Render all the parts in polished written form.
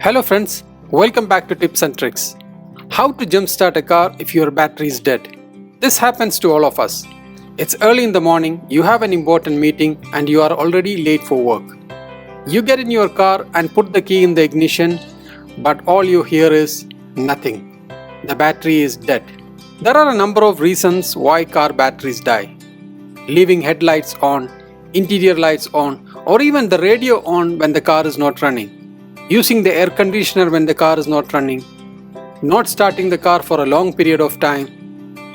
Hello friends, welcome back to Tips and Tricks. How to jumpstart a car if your battery is dead. This happens to all of us. It's early in the morning, you have an important meeting and you are already late for work. You get in your car and put the key in the ignition, but all you hear is nothing. The battery is dead. There are a number of reasons why car batteries die. Leaving headlights on, interior lights on, or even the radio on when the car is not running. Using the air conditioner when the car is not running, not starting the car for a long period of time,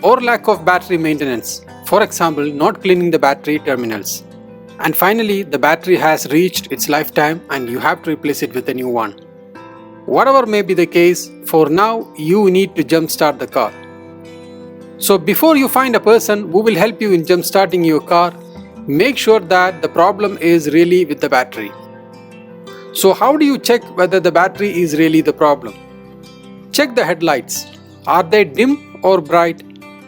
or lack of battery maintenance, for example, not cleaning the battery terminals. And finally, the battery has reached its lifetime and you have to replace it with a new one. Whatever may be the case, for now you need to jumpstart the car. So before you find a person who will help you in jumpstarting your car, make sure that the problem is really with the battery. So how do you check whether the battery is really the problem? Check the headlights. Are they dim or bright?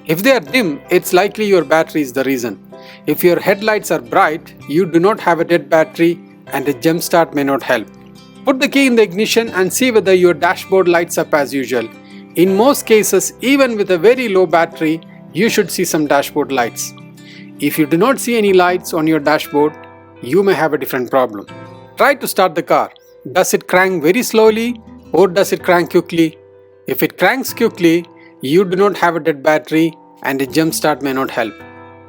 If they are dim, it's likely your battery is the reason. If your headlights are bright, you do not have a dead battery and a jump start may not help. Put the key in the ignition and see whether your dashboard lights up as usual. In most cases, even with a very low battery, you should see some dashboard lights. If you do not see any lights on your dashboard, you may have a different problem. Try to start the car. Does it crank very slowly or does it crank quickly? If it cranks quickly, you do not have a dead battery and a jump start may not help.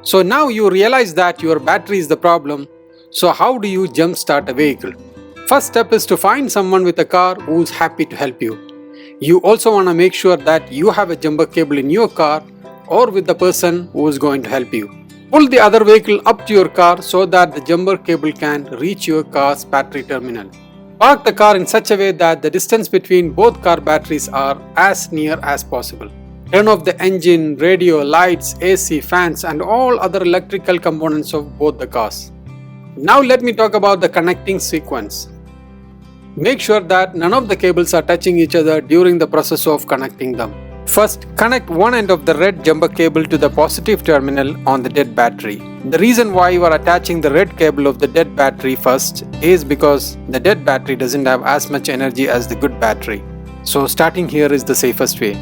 So now you realize that your battery is the problem. So how do you jump start a vehicle? First step is to find someone with a car who is happy to help you. You also want to make sure that you have a jumper cable in your car or with the person who is going to help you. Pull the other vehicle up to your car so that the jumper cable can reach your car's battery terminal. Park the car in such a way that the distance between both car batteries are as near as possible. Turn off the engine, radio, lights, AC, fans and all other electrical components of both the cars. Now let me talk about the connecting sequence. Make sure that none of the cables are touching each other during the process of connecting them. First, connect one end of the red jumper cable to the positive terminal on the dead battery. The reason why you are attaching the red cable of the dead battery first is because the dead battery doesn't have as much energy as the good battery. So starting here is the safest way.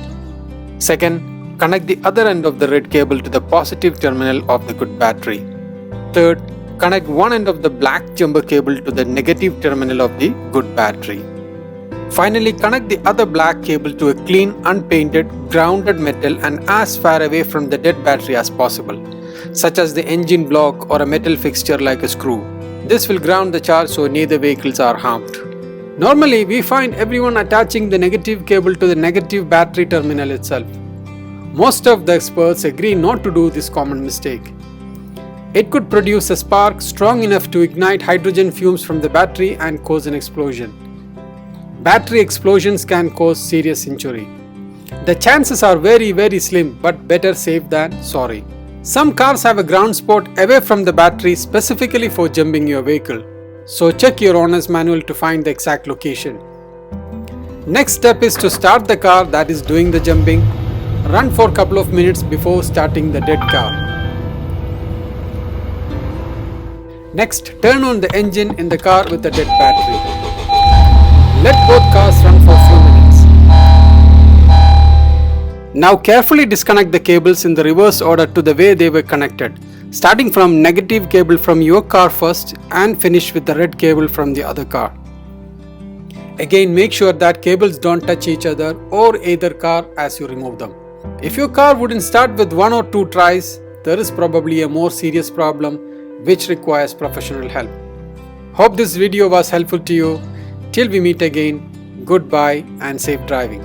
Second, connect the other end of the red cable to the positive terminal of the good battery. Third, connect one end of the black jumper cable to the negative terminal of the good battery. Finally, connect the other black cable to a clean, unpainted, grounded metal and as far away from the dead battery as possible, such as the engine block or a metal fixture like a screw. This will ground the charge so neither vehicles are harmed. Normally, we find everyone attaching the negative cable to the negative battery terminal itself. Most of the experts agree not to do this common mistake. It could produce a spark strong enough to ignite hydrogen fumes from the battery and cause an explosion. Battery explosions can cause serious injury. The chances are very slim, but better safe than sorry. Some cars have a ground spot away from the battery specifically for jumping your vehicle. So check your owner's manual to find the exact location. Next step is to start the car that is doing the jumping. Run for a couple of minutes before starting the dead car. Next, turn on the engine in the car with the dead battery. Let both cars run for a few minutes. Now carefully disconnect the cables in the reverse order to the way they were connected, starting from negative cable from your car first and finish with the red cable from the other car. Again, make sure that cables don't touch each other or either car as you remove them. If your car wouldn't start with one or two tries, there is probably a more serious problem which requires professional help. Hope this video was helpful to you. Till we meet again, goodbye and safe driving.